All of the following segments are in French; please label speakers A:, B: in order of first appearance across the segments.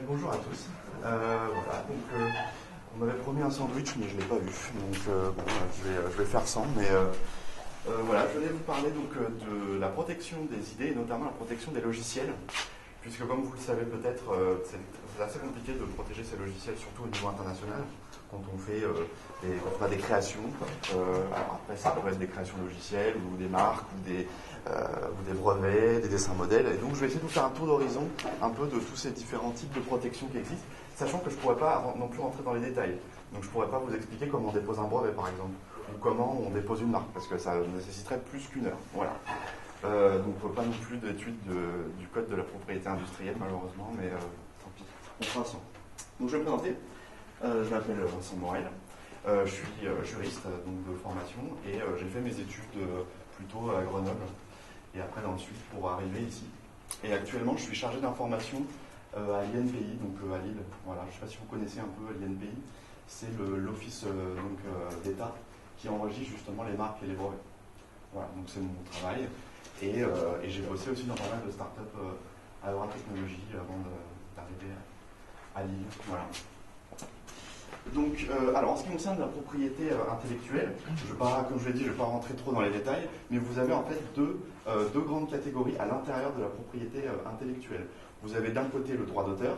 A: Bonjour à tous. Voilà, donc on m'avait promis un sandwich, mais je ne l'ai pas vu. Donc bon, je vais faire sans. Mais voilà, je venais vous parler donc de la protection des idées et notamment la protection des logiciels, puisque comme vous le savez peut-être, c'est assez compliqué de protéger ces logiciels, surtout au niveau international, quand on fait quand on a des créations. Alors après, ça peut être des créations logicielles ou des marques ou des brevets, des dessins modèles. Et donc je vais essayer de vous faire un tour d'horizon un peu de tous ces différents types de protection qui existent, sachant que je ne pourrais pas non plus rentrer dans les détails. Donc je ne pourrais pas vous expliquer comment on dépose un brevet par exemple, ou comment on dépose une marque, parce que ça nécessiterait plus qu'une heure. Voilà. Donc pas non plus d'études du code de la propriété industrielle malheureusement, mais tant pis, on fera sans. Donc je vais me présenter. Je m'appelle Vincent Morel. Je suis juriste donc, de formation et j'ai fait mes études plutôt à Grenoble et après dans le sud pour arriver ici. Et actuellement, je suis chargé d'information à l'INPI, donc à Lille. Voilà, je ne sais pas si vous connaissez un peu l'INPI. C'est l'office d'État qui enregistre justement les marques et les brevets. Voilà, donc c'est mon travail. Et j'ai bossé aussi dans pas mal de startups à technologie avant d'arriver à Lille. Voilà. Donc, alors en ce qui concerne la propriété intellectuelle, comme je l'ai dit, je ne vais pas rentrer trop dans les détails, mais vous avez en fait deux grandes catégories à l'intérieur de la propriété intellectuelle. Vous avez d'un côté le droit d'auteur,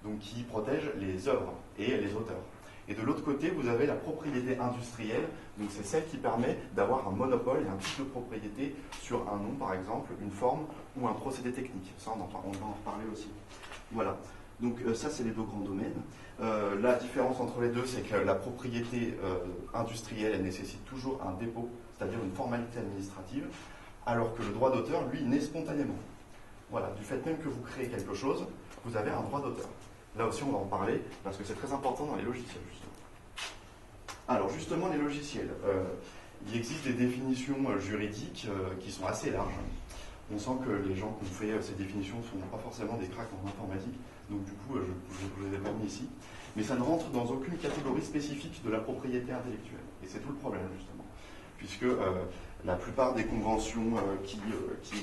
A: donc qui protège les œuvres et les auteurs. Et de l'autre côté, vous avez la propriété industrielle, donc c'est celle qui permet d'avoir un monopole et un type de propriété sur un nom, par exemple, une forme ou un procédé technique. Ça, on va en reparler aussi. Voilà. Donc ça, c'est les deux grands domaines. La différence entre les deux, c'est que la propriété industrielle, elle nécessite toujours un dépôt, c'est-à-dire une formalité administrative, alors que le droit d'auteur, lui, naît spontanément. Voilà, du fait même que vous créez quelque chose, vous avez un droit d'auteur. Là aussi, on va en parler, parce que c'est très important dans les logiciels, justement. Alors, justement, les logiciels. Il existe des définitions juridiques qui sont assez larges. On sent que les gens qui ont fait ces définitions ne sont pas forcément des cracks en informatique, donc du coup, je ne les ai pas mis ici. Mais ça ne rentre dans aucune catégorie spécifique de la propriété intellectuelle. Et c'est tout le problème, justement. Puisque la plupart des conventions qui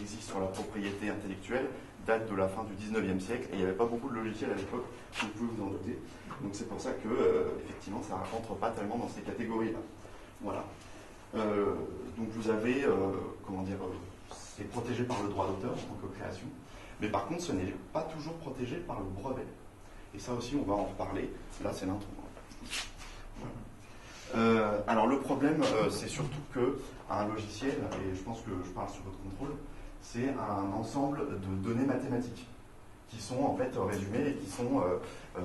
A: existent sur la propriété intellectuelle datent de la fin du 19e siècle, et il n'y avait pas beaucoup de logiciels à l'époque, vous pouvez vous en douter. Donc c'est pour ça que, effectivement, ça ne rentre pas tellement dans ces catégories-là. Voilà. Donc vous avez, c'est protégé par le droit d'auteur en tant que création, mais par contre, ce n'est pas toujours protégé par le brevet. Et ça aussi, on va en reparler. Là, c'est l'intro. Voilà. Alors, le problème, c'est surtout qu'un logiciel, et je pense que je parle sous votre contrôle, c'est un ensemble de données mathématiques qui sont en fait résumées et qui sont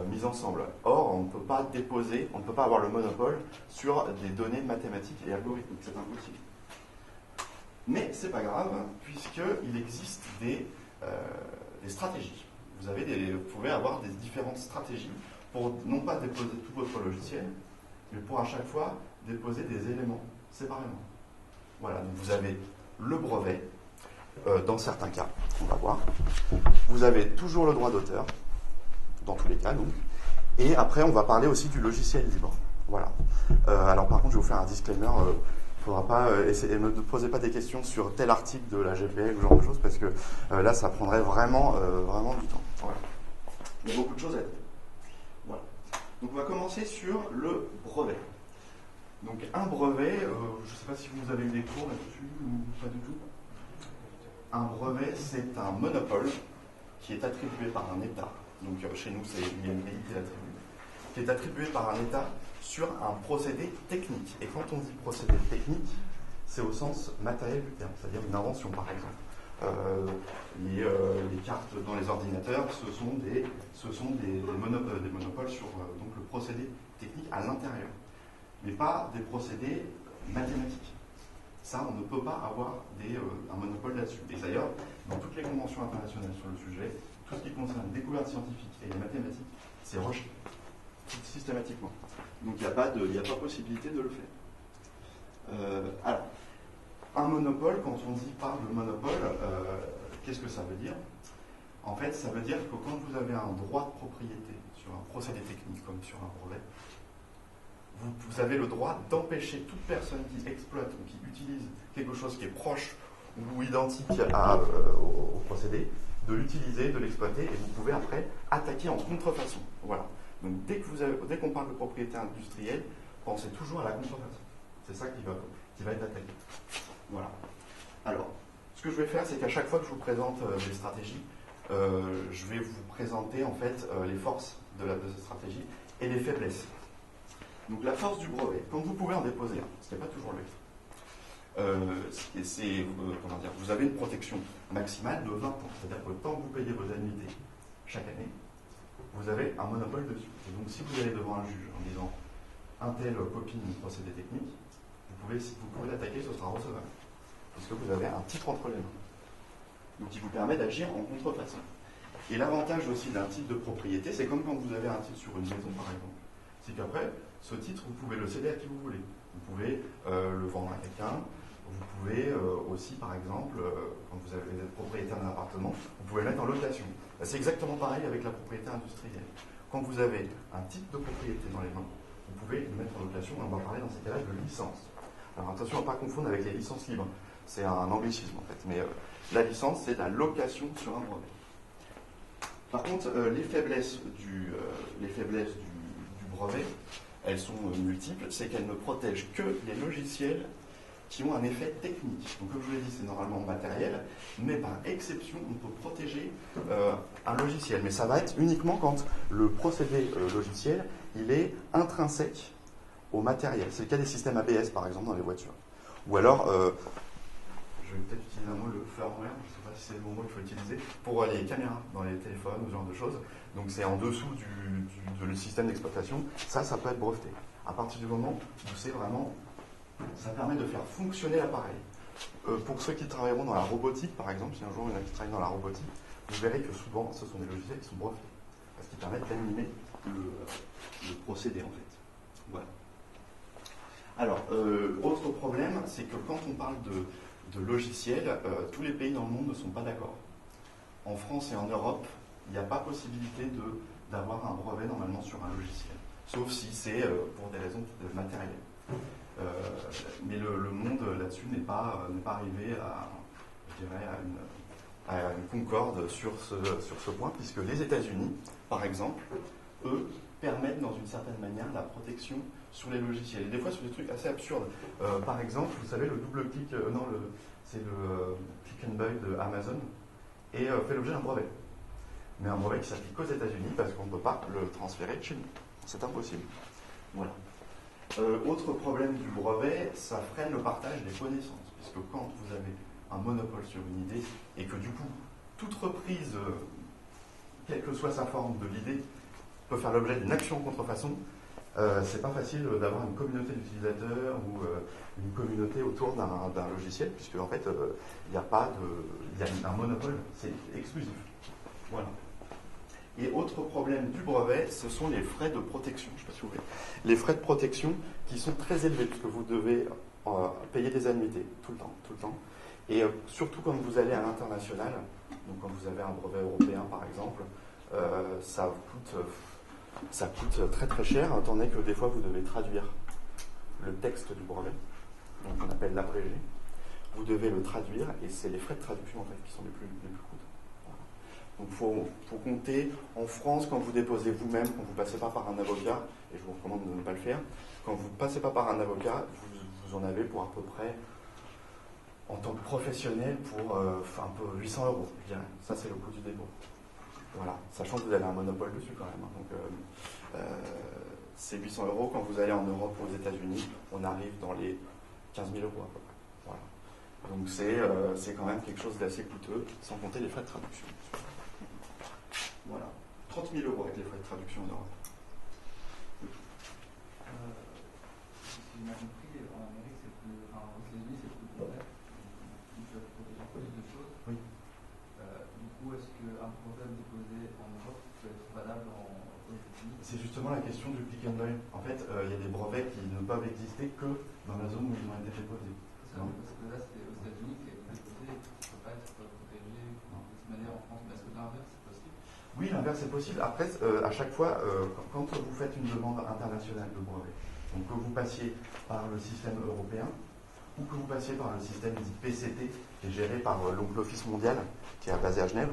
A: mises ensemble. Or, on ne peut pas déposer, on ne peut pas avoir le monopole sur des données mathématiques et algorithmiques. C'est impossible. Mais c'est pas grave, puisqu'il existe des stratégies. Vous pouvez avoir des différentes stratégies pour non pas déposer tout votre logiciel, mais pour à chaque fois déposer des éléments séparément. Voilà, donc vous avez le brevet, dans certains cas, on va voir. Vous avez toujours le droit d'auteur, dans tous les cas, donc. Et après, on va parler aussi du logiciel libre. Voilà. Alors par contre, je vais vous faire un disclaimer. Il ne faudra pas essayer, ne me posez pas des questions sur tel article de la GPL ou ce genre de choses, parce que là, ça prendrait vraiment du temps. Voilà. Il y a beaucoup de choses à dire. Voilà. Donc, on va commencer sur le brevet. Donc, un brevet, je ne sais pas si vous avez eu des cours là-dessus ou pas du tout. Un brevet, c'est un monopole qui est attribué par un État. Donc, chez nous, c'est l'INPI qui l'attribue. Qui est attribué par un État sur un procédé technique. Et quand on dit procédé technique, c'est au sens matériel du terme, c'est-à-dire une invention, par exemple. Les cartes dans les ordinateurs, ce sont des monopoles sur donc le procédé technique à l'intérieur, mais pas des procédés mathématiques. Ça, on ne peut pas avoir un monopole là-dessus. Et d'ailleurs, dans toutes les conventions internationales sur le sujet, tout ce qui concerne les découvertes scientifiques et les mathématiques, c'est rejeté systématiquement. Donc il n'y a pas possibilité de le faire. Alors, un monopole, quand on dit parle de monopole, qu'est-ce que ça veut dire? En fait, ça veut dire que quand vous avez un droit de propriété sur un procédé technique comme sur un brevet, vous avez le droit d'empêcher toute personne qui exploite ou qui utilise quelque chose qui est proche ou identique au procédé de l'utiliser, de l'exploiter, et vous pouvez après attaquer en contrefaçon. Voilà. Donc dès qu'on parle de propriété industrielle, pensez toujours à la contrefaçon. C'est ça qui va être attaqué. Voilà. Alors, ce que je vais faire, c'est qu'à chaque fois que je vous présente des stratégies, je vais vous présenter en fait les forces de cette stratégie et les faiblesses. Donc la force du brevet, quand vous pouvez en déposer un, ce n'est pas toujours le cas. Vous avez une protection maximale de 20 points. C'est-à-dire que tant que vous payez vos annuités chaque année, vous avez un monopole dessus. Et donc si vous allez devant un juge en disant un tel copie une procédé technique, vous pouvez l'attaquer, ce sera recevable. Puisque vous avez un titre entre les mains. Donc qui vous permet d'agir en contrefaçon. Et l'avantage aussi d'un titre de propriété, c'est comme quand vous avez un titre sur une maison par exemple. C'est qu'après, ce titre, vous pouvez le céder à qui vous voulez. Vous pouvez le vendre à quelqu'un. Vous pouvez aussi, par exemple, quand vous êtes propriétaire d'un appartement, vous pouvez le mettre en location. C'est exactement pareil avec la propriété industrielle. Quand vous avez un titre de propriété dans les mains, vous pouvez le mettre en location. On va parler dans ces cas-là de licence. Alors attention à ne pas confondre avec les licences libres. C'est un anglicisme en fait. Mais la licence, c'est la location sur un brevet. Par contre, les faiblesses du brevet, elles sont multiples. C'est qu'elles ne protègent que les logiciels qui ont un effet technique. Donc comme je vous l'ai dit, c'est normalement matériel, mais par exception, on peut protéger un logiciel. Mais ça va être uniquement quand le procédé logiciel, il est intrinsèque au matériel. C'est le cas des systèmes ABS, par exemple, dans les voitures. Ou alors, je vais peut-être utiliser un mot, le firmware, je ne sais pas si c'est le bon mot qu'il faut utiliser, pour les caméras dans les téléphones, ou ce genre de choses. Donc c'est en dessous du système d'exploitation. Ça peut être breveté. À partir du moment où c'est vraiment... Ça permet de faire fonctionner l'appareil. Pour ceux qui travailleront dans la robotique, par exemple, si un jour il y en a qui travaillent dans la robotique, vous verrez que souvent, ce sont des logiciels qui sont brevetés. Parce qu'ils permettent d'animer le procédé, en fait. Voilà. Alors, autre problème, c'est que quand on parle de logiciels, tous les pays dans le monde ne sont pas d'accord. En France et en Europe, il n'y a pas possibilité d'avoir un brevet normalement sur un logiciel. Sauf si c'est pour des raisons matérielles. Mais le monde là-dessus n'est pas arrivé à une concorde sur ce point, puisque les États-Unis, par exemple, eux, permettent dans une certaine manière la protection sur les logiciels. Et des fois sur des trucs assez absurdes. Par exemple, vous savez, le double clic, c'est le click and buy de Amazon, et fait l'objet d'un brevet. Mais un brevet qui s'applique aux États-Unis parce qu'on ne peut pas le transférer chez nous. C'est impossible. Voilà. Autre problème du brevet, ça freine le partage des connaissances, puisque quand vous avez un monopole sur une idée, et que du coup, toute reprise, quelle que soit sa forme de l'idée, peut faire l'objet d'une action en contrefaçon, c'est pas facile d'avoir une communauté d'utilisateurs ou une communauté autour d'un logiciel, puisque en fait, il y a un monopole, c'est exclusif. Voilà. Et autre problème du brevet, ce sont les frais de protection. Je ne sais pas si vous voulez. Les frais de protection qui sont très élevés, puisque vous devez payer des annuités tout le temps. Et surtout quand vous allez à l'international, donc quand vous avez un brevet européen par exemple, ça coûte très très cher, étant donné que des fois vous devez traduire le texte du brevet, donc on appelle l'abrégé. Vous devez le traduire, et c'est les frais de traduction en fait qui sont les plus coûteux. Donc il faut compter, en France, quand vous déposez vous-même, quand vous ne passez pas par un avocat, et je vous recommande de ne pas le faire, quand vous ne passez pas par un avocat, vous en avez pour à peu près, en tant que professionnel, pour un peu 800 €, je dirais. Ça, c'est le coût du dépôt. Voilà, sachant que vous avez un monopole dessus quand même. Donc c'est 800 € quand vous allez en Europe ou aux États-Unis, on arrive dans les 15 000 € à peu près. Voilà. Donc c'est quand même quelque chose d'assez coûteux, sans compter les frais de traduction. Voilà. 30 000 € avec les frais de traduction en Europe.
B: Si j'ai bien compris, en Amérique, c'est plus. Enfin, aux États-Unis, c'est plus complexe. Ils peuvent protéger plus de choses.
A: Oui.
B: Du coup, est-ce qu'un problème déposé en Europe peut être valable aux États-Unis?
A: C'est justement la question du click and buy. En fait, il y a des brevets qui ne peuvent exister que dans la zone où ils ont été déposés.
B: Parce que là, c'est aux États-Unis qui a été déposé, et qui ne peut pas être protégé de cette manière en France. Mais est-ce que l'inverse, c'est possible?
A: Oui, l'inverse est possible. Après, à chaque fois, quand vous faites une demande internationale de brevet, donc que vous passiez par le système européen ou que vous passiez par le système dit PCT, qui est géré par l'Office mondial, qui est basé à Genève,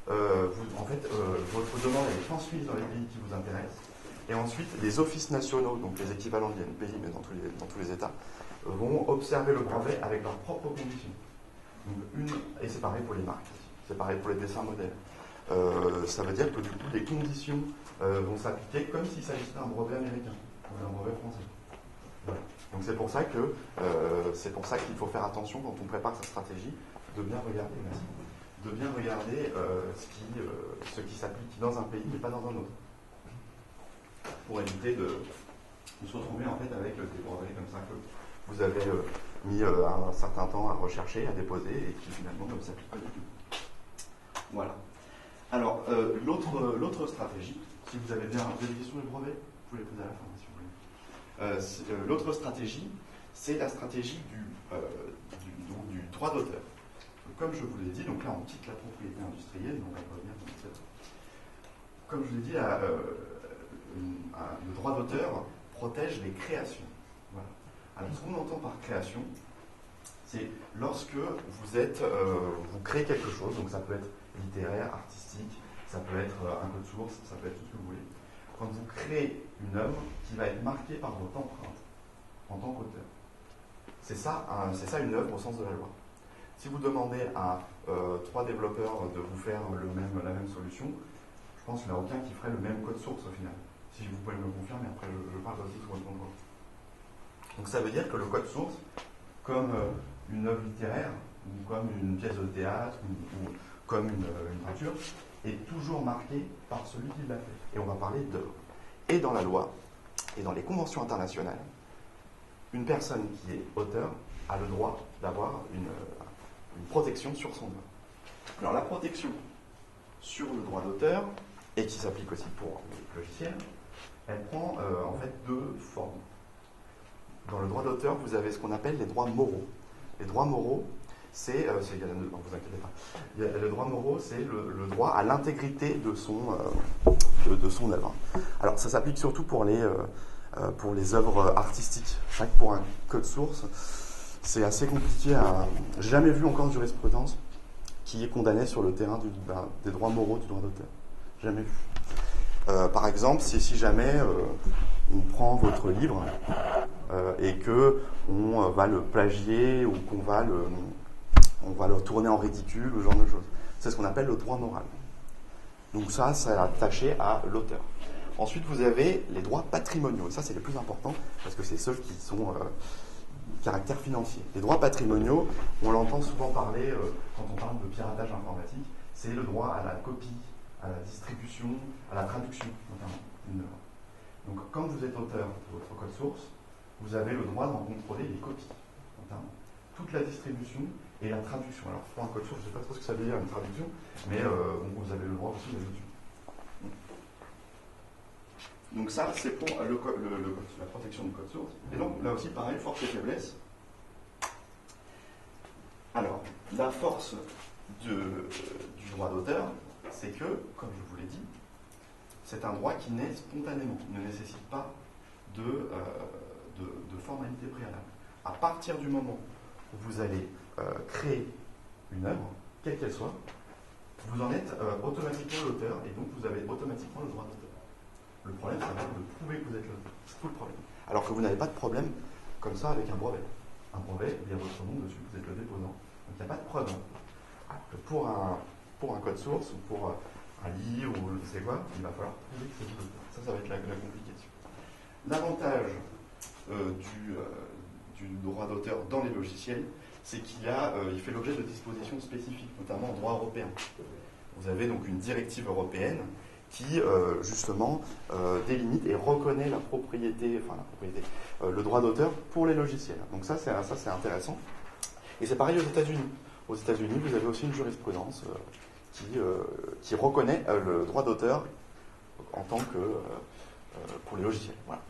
A: en fait, votre demande est transmise dans les pays qui vous intéressent. Et ensuite, les offices nationaux, donc les équivalents de l'INPI, mais dans tous les États, vont observer le brevet avec leurs propres conditions. Donc et c'est pareil pour les marques, c'est pareil pour les dessins modèles. Ça veut dire que du coup, les conditions vont s'appliquer comme s'il s'agissait d'un brevet américain ou d'un brevet français. Voilà. Donc c'est pour ça qu'il faut faire attention quand on prépare sa stratégie, de bien regarder, ce qui s'applique dans un pays mais pas dans un autre, pour éviter de se retrouver en fait avec des brevets comme ça que vous avez mis un certain temps à rechercher, à déposer et qui finalement ne s'appliquent pas du tout. Voilà. Alors l'autre stratégie, si vous avez bien des questions de brevet, vous pouvez les poser à la fin si vous voulez. L'autre stratégie, c'est la stratégie du droit d'auteur. Comme je vous l'ai dit, donc là on quitte la propriété industrielle, donc on va revenir dans cette... Comme je vous l'ai dit, le droit d'auteur protège les créations. Voilà. Alors ce qu'on entend par création, c'est lorsque vous créez quelque chose, donc ça peut être littéraire, artistique, ça peut être un code source, ça peut être tout ce que vous voulez. Quand vous créez une œuvre qui va être marquée par votre empreinte en tant qu'auteur. C'est ça une œuvre au sens de la loi. Si vous demandez à 3 développeurs de vous faire la même solution, je pense qu'il n'y en a aucun qui ferait le même code source au final. Si vous pouvez me le confirmer, après je parle aussi sous votre contrôle. Donc ça veut dire que le code source, comme une œuvre littéraire, ou comme une pièce de théâtre, ou comme une peinture, est toujours marqué par celui qui l'a fait. Et on va parler d'œuvre. Et dans la loi, et dans les conventions internationales, une personne qui est auteur a le droit d'avoir une protection sur son œuvre. Alors la protection sur le droit d'auteur, et qui s'applique aussi pour les logiciels, elle prend en fait 2 formes. Dans le droit d'auteur, vous avez ce qu'on appelle les droits moraux. Les droits moraux, c'est... non, vous inquiétez pas. Le droit moraux, c'est le droit à l'intégrité de son œuvre. Alors ça s'applique surtout pour les œuvres artistiques. C'est vrai que pour un code source, c'est assez compliqué à... J'ai jamais vu encore de jurisprudence qui est condamnée sur le terrain des droits moraux du droit d'auteur. Jamais vu. Par exemple, si jamais on prend votre livre et que on va le plagier ou qu'on va le tourner en ridicule ou ce genre de choses. C'est ce qu'on appelle le droit moral. Donc ça, c'est attaché à l'auteur. Ensuite, vous avez les droits patrimoniaux. Ça, c'est les plus importants parce que c'est ceux qui sont caractère financier. Les droits patrimoniaux, on l'entend souvent parler quand on parle de piratage informatique, c'est le droit à la copie, à la distribution, à la traduction, notamment, d'une œuvre. Donc, quand vous êtes auteur de votre code source, vous avez le droit d'en contrôler les copies, notamment. Toute la distribution et la traduction. Alors, pour un code source, je ne sais pas trop ce que ça veut dire, une traduction, mais vous avez le droit aussi de la traduction. Donc ça, c'est pour la protection du code source. Et donc, là aussi, pareil, force et faiblesse. Alors, la force du droit d'auteur, c'est que, comme je vous l'ai dit, c'est un droit qui naît spontanément, ne nécessite pas de formalité préalable. À partir du moment où vous allez créer une œuvre, quelle qu'elle soit, vous en êtes automatiquement l'auteur, et donc vous avez automatiquement le droit d'auteur. Le problème, c'est de prouver que vous êtes l'auteur. C'est tout le problème. Alors que vous n'avez pas de problème comme ça avec un brevet. Un brevet, il y a votre nom dessus, vous êtes le déposant. Donc il n'y a pas de preuve. Alors que pour un code source ou pour un livre ou je sais quoi, il va falloir prouver que c'est vous l'auteur. Ça va être la complication. L'avantage du droit d'auteur dans les logiciels, c'est il fait l'objet de dispositions spécifiques, notamment en droit européen. Vous avez donc une directive européenne qui, justement, délimite et reconnaît le droit d'auteur pour les logiciels. Donc ça, c'est intéressant. Et c'est pareil aux États-Unis. Aux États-Unis, vous avez aussi une jurisprudence qui reconnaît le droit d'auteur en tant que pour les logiciels. Voilà.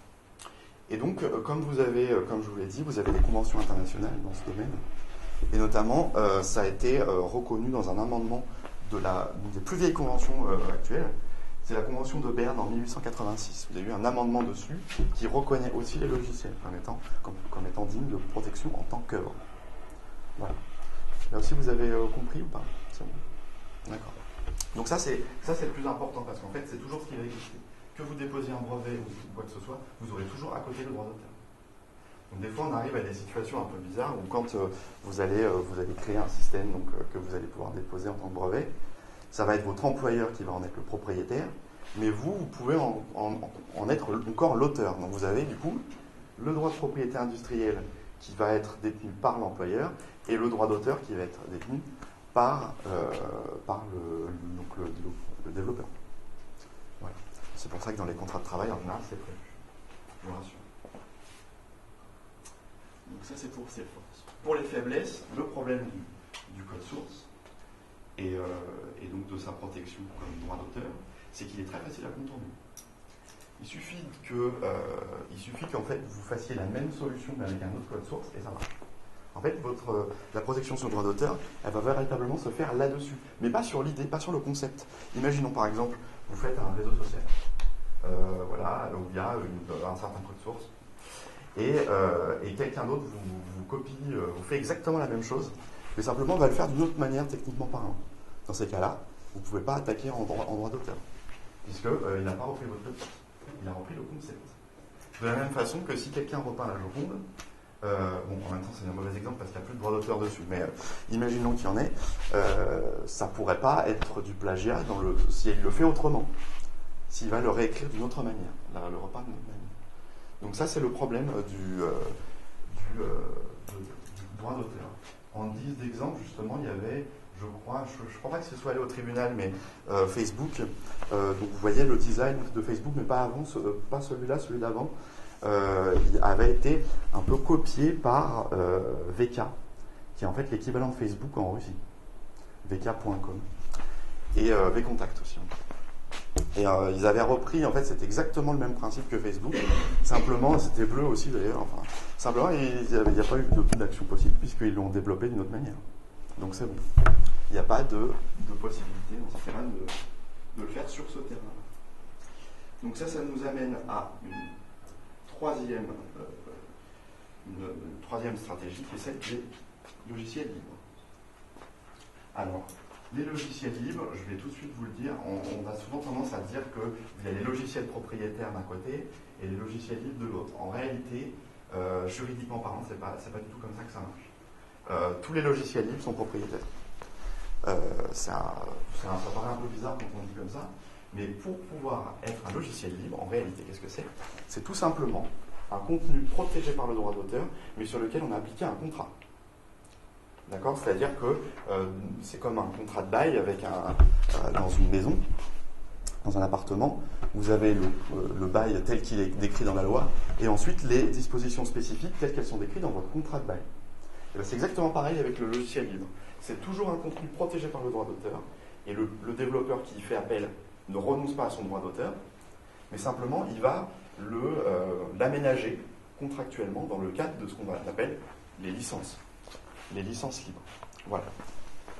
A: Et donc, comme je vous l'ai dit, vous avez des conventions internationales dans ce domaine. Et notamment, ça a été reconnu dans un amendement d'une des plus vieilles conventions actuelles. C'est la convention de Berne en 1886. Vous avez eu un amendement dessus qui reconnaît aussi les logiciels comme étant dignes de protection en tant qu'œuvre. Voilà. Là aussi, vous avez compris ou pas? C'est bon. D'accord. Donc ça c'est le plus important, parce qu'en fait, c'est toujours ce qui va exister. Que vous déposiez un brevet ou quoi que ce soit, vous aurez toujours à côté le droit d'auteur. Donc des fois, on arrive à des situations un peu bizarres où quand vous allez créer un système donc, que vous allez pouvoir déposer en tant que brevet, ça va être votre employeur qui va en être le propriétaire, mais vous pouvez en être encore l'auteur. Donc vous avez du coup le droit de propriété industrielle qui va être détenu par l'employeur et le droit d'auteur qui va être détenu par le développeur. Voilà. C'est pour ça que dans les contrats de travail, en général, c'est prévu. Je vous rassure. Donc ça, c'est pour ses forces. Pour les faiblesses, le problème du code source et donc de sa protection comme droit d'auteur, c'est qu'il est très facile à contourner. Il suffit qu'en fait vous fassiez la même solution mais avec un autre code source et ça marche. En fait, la protection sur le droit d'auteur, elle va véritablement se faire là-dessus, mais pas sur l'idée, pas sur le concept. Imaginons par exemple, vous faites un réseau social, voilà, où il y a un certain code source, et quelqu'un d'autre vous copie, vous fait exactement la même chose, mais simplement va le faire d'une autre manière techniquement parlant. Dans ces cas-là, vous ne pouvez pas attaquer en droit d'auteur, puisqu'il n'a pas repris votre code source, il a repris le concept. De la même façon que si quelqu'un repeint la Joconde, en même temps c'est un mauvais exemple parce qu'il n'y a plus de droit d'auteur dessus, mais imaginons qu'il y en ait, ça ne pourrait pas être du plagiat si il le fait autrement, s'il va le réécrire d'une autre manière, le repeindre d'une autre manière. Donc ça c'est le problème du droit d'auteur. En guise d'exemple, justement, il y avait, je crois pas que ce soit allé au tribunal, mais Facebook, donc vous voyez le design de Facebook, mais pas avant, pas celui-là, celui d'avant, il avait été un peu copié par VK, qui est en fait l'équivalent de Facebook en Russie, vk.com, et VKontact aussi. Et ils avaient repris, en fait, c'est exactement le même principe que Facebook, simplement, c'était bleu aussi d'ailleurs, enfin, simplement, il n'y a pas eu d'aucune action possible, puisqu'ils l'ont développé d'une autre manière. Donc c'est bon. Il n'y a pas de possibilité dans ce terrain de le faire sur ce terrain. Donc ça nous amène à une troisième stratégie, qui est celle des logiciels libres. Alors, les logiciels libres, je vais tout de suite vous le dire, on a souvent tendance à dire qu'il y a les logiciels propriétaires d'un côté et les logiciels libres de l'autre. En réalité, juridiquement parlant, c'est pas du tout comme ça que ça marche. Tous les logiciels libres sont propriétaires. Ça paraît un peu bizarre quand on dit comme ça, mais pour pouvoir être un logiciel libre, en réalité, qu'est-ce que c'est ? C'est tout simplement un contenu protégé par le droit d'auteur, mais sur lequel on a appliqué un contrat. D'accord ? C'est-à-dire que c'est comme un contrat de bail dans une maison, dans un appartement. Vous avez le bail tel qu'il est décrit dans la loi, et ensuite les dispositions spécifiques telles qu'elles sont décrites dans votre contrat de bail. Et bien, c'est exactement pareil avec le logiciel libre. C'est toujours un contenu protégé par le droit d'auteur, et le développeur qui y fait appel ne renonce pas à son droit d'auteur, mais simplement il va l'aménager contractuellement dans le cadre de ce qu'on appelle les licences libres. Voilà.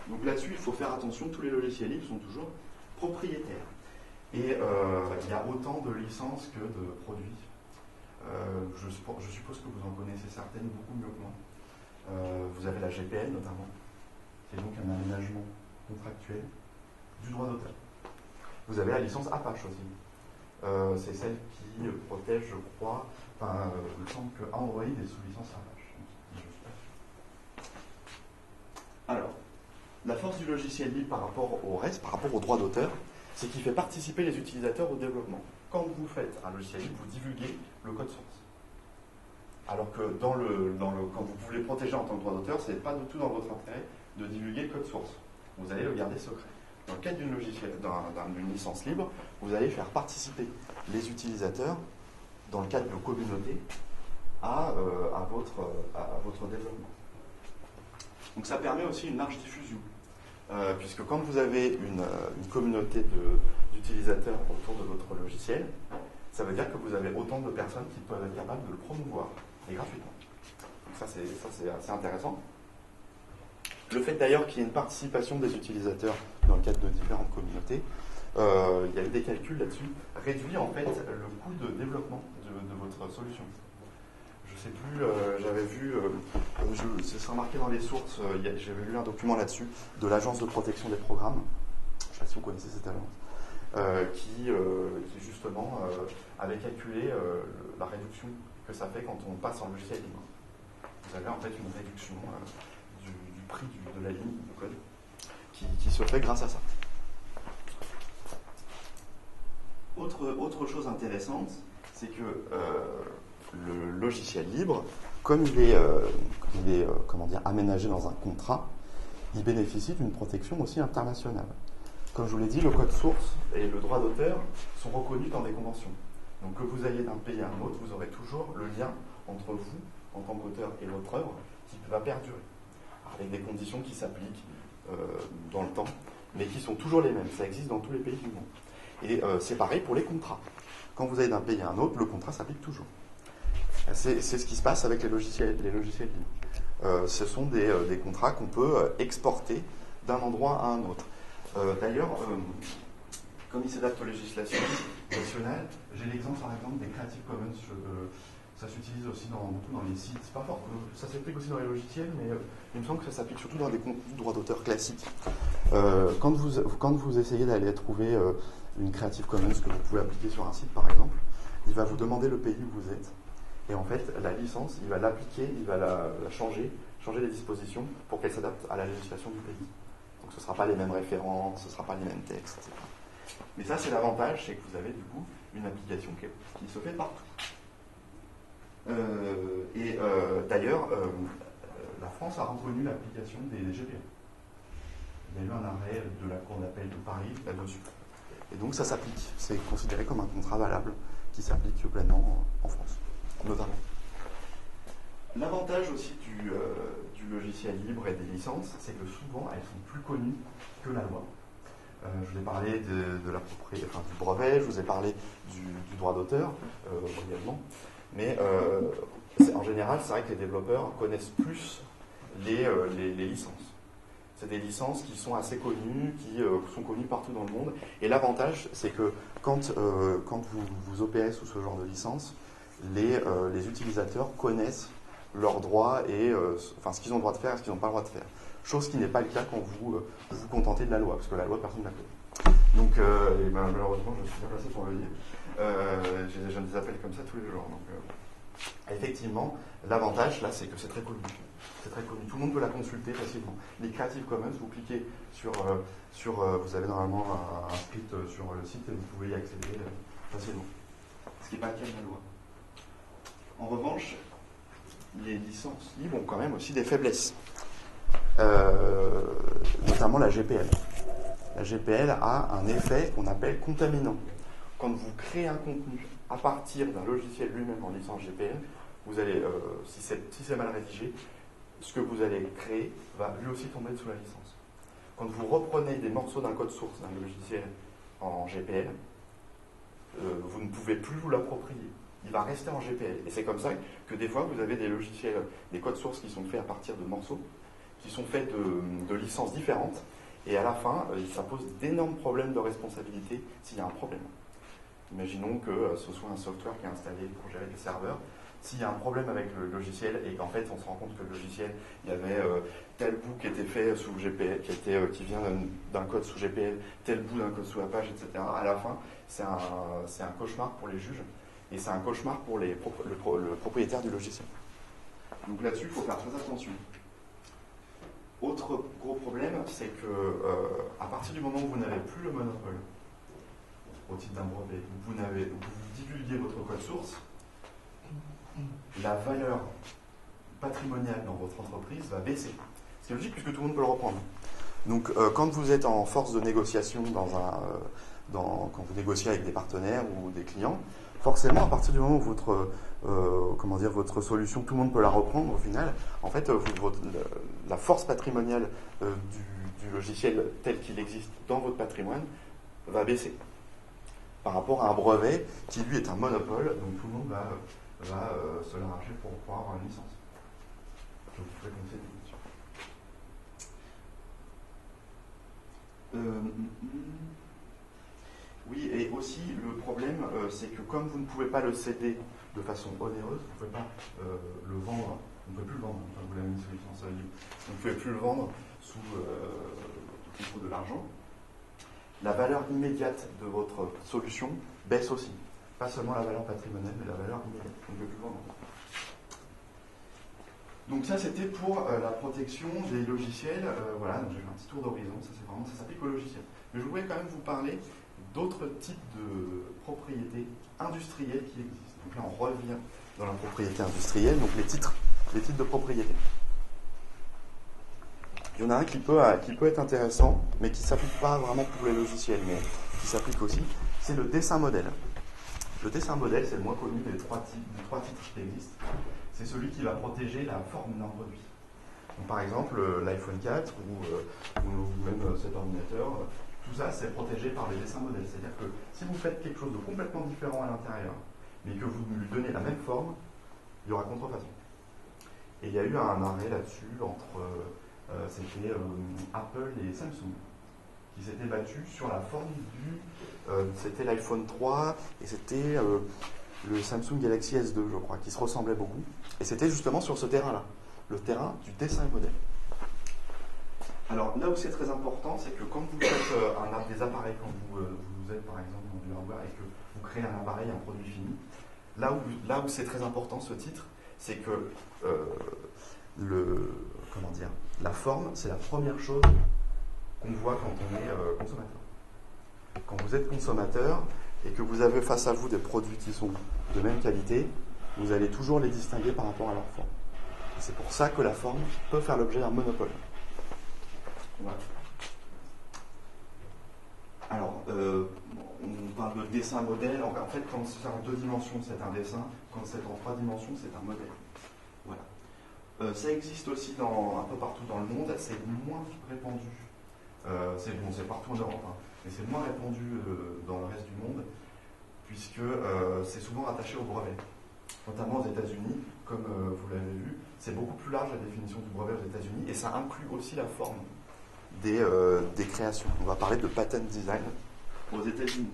A: Donc là-dessus, il faut faire attention, tous les logiciels libres sont toujours propriétaires. Et il y a autant de licences que de produits. Je suppose que vous en connaissez certaines beaucoup mieux que moi. Vous avez la GPL notamment, qui est donc un aménagement contractuel du droit d'auteur. Vous avez la licence Apache aussi. C'est celle qui protège, je crois, il me semble que Android est sous licence Apache. Alors, la force du logiciel libre par rapport au reste, par rapport au droit d'auteur, c'est qu'il fait participer les utilisateurs au développement. Quand vous faites un logiciel libre, vous divulguez le code source. Alors que quand vous voulez protéger en tant que droit d'auteur, ce n'est pas du tout dans votre intérêt de divulguer le code source. Vous allez le garder secret. Dans le cadre d'une licence libre, vous allez faire participer les utilisateurs, dans le cadre de communauté, à votre développement. Donc ça permet aussi une large diffusion, puisque quand vous avez une communauté d'utilisateurs autour de votre logiciel, ça veut dire que vous avez autant de personnes qui peuvent être capables de le promouvoir, et gratuitement. Donc ça c'est assez intéressant. Le fait d'ailleurs qu'il y ait une participation des utilisateurs dans le cadre de différentes communautés, il y a eu des calculs là-dessus, réduit en fait le coût de développement de votre solution. Je sais plus, j'avais vu, c'est remarqué dans les sources, j'avais lu un document là-dessus de l'Agence de protection des programmes, je ne sais pas si vous connaissez cette agence, qui justement avait calculé la réduction que ça fait quand on passe en logiciel libre. Vous avez en fait une réduction du prix de la ligne de code qui se fait grâce à ça. Autre chose intéressante, c'est que le logiciel libre, comme il est comment dire, aménagé dans un contrat, il bénéficie d'une protection aussi internationale. Comme je vous l'ai dit, le code source et le droit d'auteur sont reconnus dans des conventions. Donc que vous ayez d'un pays à un autre, vous aurez toujours le lien entre vous, en tant qu'auteur, et votre œuvre qui va perdurer, avec des conditions qui s'appliquent dans le temps, mais qui sont toujours les mêmes. Ça existe dans tous les pays du monde. Et c'est pareil pour les contrats. Quand vous allez d'un pays à un autre, le contrat s'applique toujours. C'est ce qui se passe avec les logiciels libres. Ce sont des contrats qu'on peut exporter d'un endroit à un autre. D'ailleurs, comme il s'adapte aux législations nationales, j'ai l'exemple par exemple des Creative Commons. Ça s'utilise aussi beaucoup dans les sites. Pas fort, ça s'applique aussi dans les logiciels, mais il me semble que ça s'applique surtout dans des contenus de droit d'auteur classiques. Quand vous essayez d'aller trouver une Creative Commons que vous pouvez appliquer sur un site par exemple, il va vous demander le pays où vous êtes. Et en fait, la licence, il va l'appliquer, il va la changer les dispositions pour qu'elle s'adapte à la législation du pays. Donc ce ne sera pas les mêmes références, ce ne sera pas les mêmes textes, etc. Mais ça, c'est l'avantage, c'est que vous avez du coup une application qui se fait partout. D'ailleurs, la France a reconnu l'application des GPL. Il y a eu un arrêt de la Cour d'appel de Paris là-dessus. Et donc ça s'applique. C'est considéré comme un contrat valable qui s'applique pleinement en France, notamment. L'avantage aussi du logiciel libre et des licences, c'est que souvent elles sont plus connues que la loi. Je vous ai parlé de la propriété, enfin, du brevet, je vous ai parlé du droit d'auteur également. Mais en général, c'est vrai que les développeurs connaissent plus les licences. C'est des licences qui sont assez connues, qui sont connues partout dans le monde. Et l'avantage, c'est que quand vous opérez sous ce genre de licence, les utilisateurs connaissent leurs droits et ce qu'ils ont le droit de faire et ce qu'ils n'ont pas le droit de faire. Chose qui n'est pas le cas quand vous vous contentez de la loi, parce que la loi, personne ne la connaît. Donc, malheureusement, je suis bien placé pour le dire. J'ai des appels comme ça tous les jours. Donc, effectivement, l'avantage, là, c'est que c'est très connu. C'est très connu. Tout le monde peut la consulter facilement. Les Creative Commons, vous cliquez sur vous avez normalement un script sur le site et vous pouvez y accéder facilement. Ce qui n'est pas le cas de la loi. En revanche, les licences libres ont quand même aussi des faiblesses. Notamment la GPL. La GPL a un effet qu'on appelle contaminant. Quand vous créez un contenu à partir d'un logiciel lui-même en licence GPL, vous allez, si c'est mal rédigé, ce que vous allez créer va lui aussi tomber sous la licence. Quand vous reprenez des morceaux d'un code source d'un logiciel en GPL, vous ne pouvez plus vous l'approprier. Il va rester en GPL. Et c'est comme ça que des fois, vous avez des logiciels, des codes sources qui sont faits à partir de morceaux, qui sont faits de licences différentes. Et à la fin, ça pose d'énormes problèmes de responsabilité s'il y a un problème. Imaginons que ce soit un software qui est installé pour gérer des serveurs. S'il y a un problème avec le logiciel et qu'en fait on se rend compte que le logiciel, il y avait tel bout qui était fait sous GPL, qui vient d'un code sous GPL, tel bout d'un code sous Apache, etc. À la fin, c'est un cauchemar pour les juges et c'est un cauchemar pour le propriétaire du logiciel. Donc là-dessus, il faut faire très attention. Autre gros problème, c'est que à partir du moment où vous n'avez plus le monopole au titre d'un brevet, vous divulguez votre code source, la valeur patrimoniale dans votre entreprise va baisser. C'est logique puisque tout le monde peut le reprendre. Donc quand vous êtes en force de négociation quand vous négociez avec des partenaires ou des clients, forcément à partir du moment où votre solution, tout le monde peut la reprendre au final, en fait la force patrimoniale du logiciel tel qu'il existe dans votre patrimoine va baisser par rapport à un brevet qui lui est un monopole, donc tout le monde va se l'arracher pour pouvoir avoir une licence. Je vous ferai conseiller dessus. Oui, et aussi le problème, c'est que comme vous ne pouvez pas le céder de façon onéreuse, vous ne pouvez pas le vendre, vous ne pouvez plus le vendre, enfin, vous l'avez mis sur licence libre, vous ne pouvez plus le vendre sous contre de l'argent. la valeur immédiate de votre solution baisse aussi. Pas seulement la valeur patrimoniale, mais la valeur immédiate. Donc, le plus grand nombre. Donc ça, c'était pour la protection des logiciels. Voilà, donc j'ai fait un petit tour d'horizon. Ça s'applique aux logiciels. Mais je voulais quand même vous parler d'autres types de propriétés industrielles qui existent. Donc là, on revient dans la propriété industrielle, donc les titres de propriété. Il y en a un qui peut être intéressant, mais qui ne s'applique pas vraiment pour les logiciels, mais qui s'applique aussi, c'est le dessin modèle. Le dessin modèle, c'est le moins connu des trois titres qui existent. C'est celui qui va protéger la forme d'un produit. Donc, par exemple, l'iPhone 4 ou même cet ordinateur, tout ça, c'est protégé par les dessins modèles. C'est-à-dire que si vous faites quelque chose de complètement différent à l'intérieur, mais que vous lui donnez la même forme, il y aura contrefaçon. Et il y a eu un arrêt là-dessus entre c'était Apple et Samsung qui s'étaient battus sur la forme c'était l'iPhone 3 et c'était le Samsung Galaxy S2, je crois, qui se ressemblaient beaucoup. Et c'était justement sur ce terrain-là, le terrain du dessin modèle. Alors là où c'est très important, c'est que quand vous faites des appareils, quand vous êtes par exemple dans du hardware et que vous créez un appareil, un produit fini, là où c'est très important ce titre, c'est que la forme, c'est la première chose qu'on voit quand on est consommateur. Quand vous êtes consommateur et que vous avez face à vous des produits qui sont de même qualité, vous allez toujours les distinguer par rapport à leur forme. Et c'est pour ça que la forme peut faire l'objet d'un monopole. Voilà. Alors, on parle de dessin modèle. En fait, quand c'est en 2 dimensions, c'est un dessin. Quand c'est en 3 dimensions, c'est un modèle. Voilà. Ça existe aussi un peu partout dans le monde. C'est moins répandu. C'est partout en Europe, hein, mais c'est moins répandu dans le reste du monde, puisque c'est souvent rattaché au brevet. Notamment aux États-Unis, comme vous l'avez vu, c'est beaucoup plus large la définition du brevet aux États-Unis, et ça inclut aussi la forme des créations. On va parler de patent design aux États-Unis.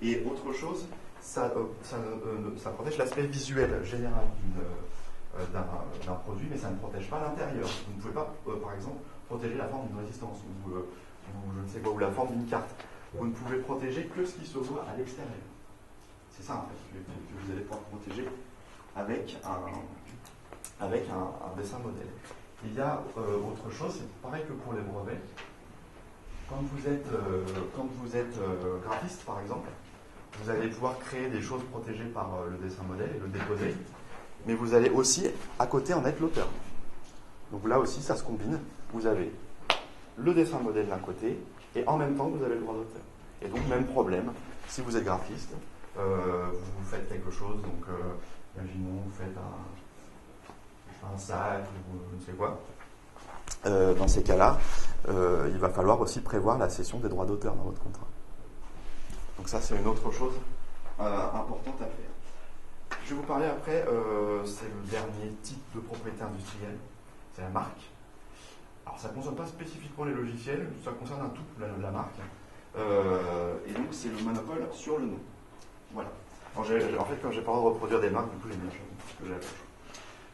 A: Et autre chose, ça protège l'aspect visuel général d'un produit, mais ça ne protège pas l'intérieur. Vous ne pouvez pas, par exemple, protéger la forme d'une résistance ou je ne sais quoi, ou la forme d'une carte. Vous ne pouvez protéger que ce qui se voit à l'extérieur. C'est ça, en fait, que vous allez pouvoir protéger avec un dessin modèle. Il y a autre chose, c'est pareil que pour les brevets. Quand vous êtes graphiste, par exemple, vous allez pouvoir créer des choses protégées par le dessin modèle et le déposer, mais vous allez aussi, à côté, en être l'auteur. Donc là aussi, ça se combine. Vous avez le dessin modèle d'un côté, et en même temps, vous avez le droit d'auteur. Et donc, même problème, si vous êtes graphiste, vous faites quelque chose, donc imaginons, vous faites un sac ou je ne sais quoi. Dans ces cas-là, il va falloir aussi prévoir la cession des droits d'auteur dans votre contrat. Donc ça, c'est une autre chose importante à faire. Je vais vous parler après, c'est le dernier type de propriété industrielle, c'est la marque. Alors ça ne concerne pas spécifiquement les logiciels, ça concerne un tout, la marque. Et donc c'est le monopole sur le nom. Voilà. Alors, en fait, quand j'ai pas le droit de reproduire des marques, du coup j'ai mis un parce que j'ai la chose.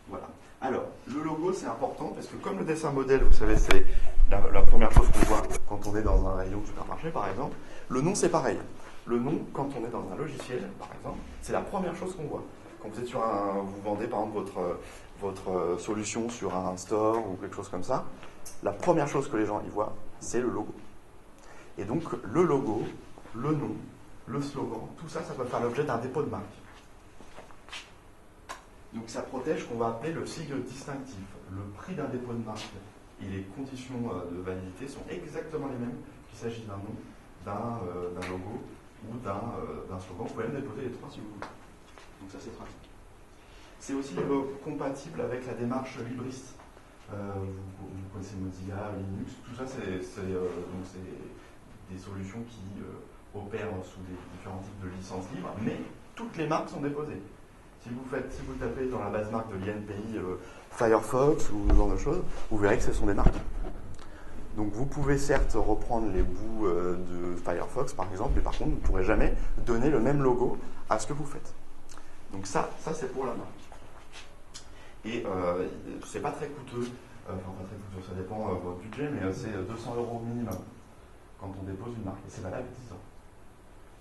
A: Voilà. Alors, le logo c'est important parce que comme le dessin modèle, vous savez, c'est la première chose qu'on voit quand on est dans un rayon supermarché par exemple, le nom c'est pareil. Le nom, quand on est dans un logiciel, par exemple, c'est la première chose qu'on voit. Quand vous êtes vous vendez par exemple votre solution sur un store ou quelque chose comme ça, la première chose que les gens y voient, c'est le logo. Et donc, le logo, le nom, le slogan, tout ça, ça peut faire l'objet d'un dépôt de marque. Donc, ça protège ce qu'on va appeler le sigle distinctif. Le prix d'un dépôt de marque et les conditions de validité sont exactement les mêmes qu'il s'agit d'un nom, d'un logo ou d'un slogan. Vous pouvez même déposer les trois si vous voulez. Donc, ça, c'est pratique. C'est aussi compatible avec la démarche libriste. Vous connaissez Mozilla, Linux, tout ça, c'est des solutions qui opèrent sous des différents types de licences libres, mais toutes les marques sont déposées. Si vous tapez dans la base marque de l'INPI Firefox ou ce genre de choses, vous verrez que ce sont des marques. Donc vous pouvez certes reprendre les bouts de Firefox par exemple, mais par contre vous ne pourrez jamais donner le même logo à ce que vous faites. Donc ça c'est pour la marque. Et c'est pas très coûteux, enfin pas très coûteux, ça dépend de votre budget, mais c'est 200 € minimum quand on dépose une marque. Et c'est valable 10 ans.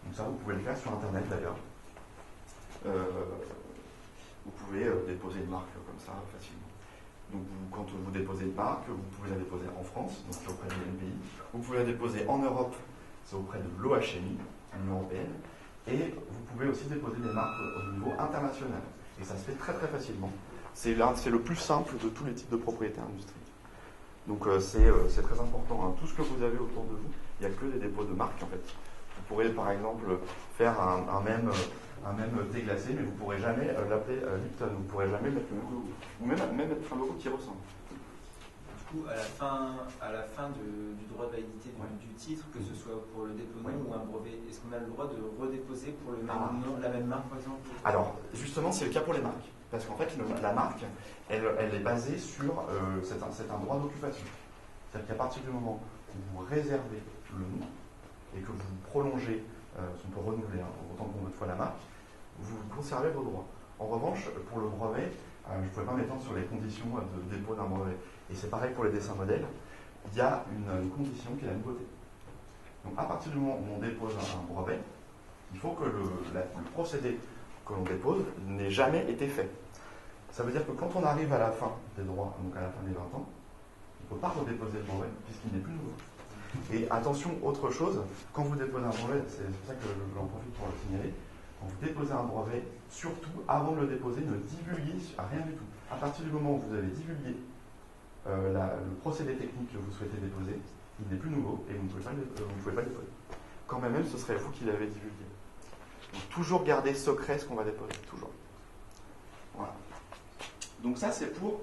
A: Donc ça, vous pouvez le faire sur Internet d'ailleurs. Vous pouvez déposer une marque comme ça facilement. Donc quand vous déposez une marque, vous pouvez la déposer en France, donc c'est auprès de l'NPI. Vous pouvez la déposer en Europe, c'est auprès de l'OHMI, l'Union Européenne. Et vous pouvez aussi déposer des marques au niveau international. Et ça se fait très très facilement. C'est le plus simple de tous les types de propriété industrielle. Donc c'est très important. Hein. Tout ce que vous avez autour de vous, il n'y a que des dépôts de marques en fait. Vous pourrez par exemple faire un même thé glacé, mais vous ne pourrez jamais l'appeler Lipton. Vous ne pourrez jamais mettre le logo. Ou même mettre un logo qui ressemble.
C: Du coup, à la fin du droit de validité du titre, que ce soit pour le dépôt ou un brevet, est-ce qu'on a le droit de redéposer pour le même nom, la même marque par exemple?
A: Alors, justement, c'est le cas pour les marques. Parce qu'en fait, la marque, elle est basée sur... c'est un droit d'occupation. C'est-à-dire qu'à partir du moment où vous réservez le nom et que vous prolongez, on peut renouveler autant qu'on veut de fois la marque, vous conservez vos droits. En revanche, pour le brevet, je ne pouvais pas m'étendre sur les conditions de dépôt d'un brevet. Et c'est pareil pour les dessins modèles. Il y a une condition qui est la nouveauté. Donc à partir du moment où on dépose un brevet, il faut que le procédé que l'on dépose n'ait jamais été fait. Ça veut dire que quand on arrive à la fin des droits, donc à la fin des 20 ans, on ne peut pas redéposer le brevet puisqu'il n'est plus nouveau. Et attention, autre chose, quand vous déposez un brevet, c'est pour ça que j'en profite pour le signaler, quand vous déposez un brevet, surtout avant de le déposer, ne divulguez rien du tout. À partir du moment où vous avez divulgué le procédé technique que vous souhaitez déposer, il n'est plus nouveau et vous ne pouvez pas le déposer. Quand même, ce serait vous qui l'avez divulgué. Donc toujours garder secret ce qu'on va déposer, toujours. Voilà. Donc ça, c'est pour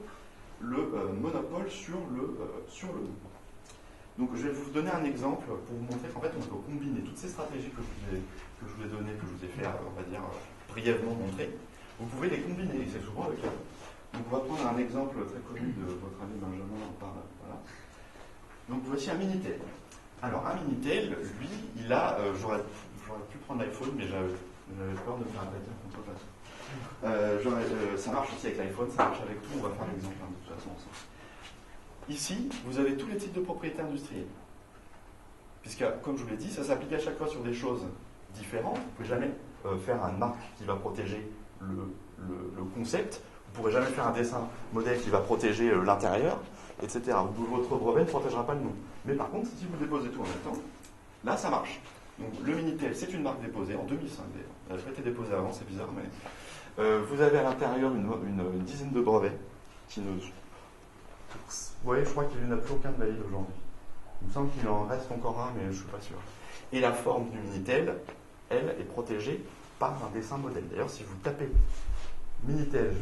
A: le monopole sur le nom. Donc je vais vous donner un exemple pour vous montrer qu'en fait, on peut combiner toutes ces stratégies que je vous ai données, que je vous ai fait, on va dire, brièvement montrer. Vous pouvez les combiner, et c'est souvent le cas. Donc on va prendre un exemple très connu de votre ami Benjamin, on parle, voilà. Donc voici un Minitel. Alors un Minitel, lui, il a, j'aurais pu prendre l'iPhone, mais j'avais peur de me faire attaquer en contrefaçon. Ça marche aussi avec l'iPhone, ça marche avec tout, on va faire l'exemple de toute façon ensemble. Ici, vous avez tous les types de propriétés industrielles. Puisque, comme je vous l'ai dit, ça s'applique à chaque fois sur des choses différentes. Vous ne pouvez jamais faire une marque qui va protéger le concept. Vous ne pourrez jamais faire un dessin modèle qui va protéger l'intérieur, etc. Votre brevet ne protégera pas le nom. Mais par contre, si vous déposez tout en même temps, là, ça marche. Donc, le Minitel, c'est une marque déposée en 2005 d'ailleurs. Elle n'a pas été déposée avant, c'est bizarre, mais vous avez à l'intérieur une dizaine de brevets qui ne... Oui, je crois qu'il n'y en a plus aucun de valide aujourd'hui. Il me semble qu'il en reste encore un, mais je ne suis pas sûr. Et la forme du Minitel, elle, est protégée par un dessin modèle. D'ailleurs, si vous tapez Minitel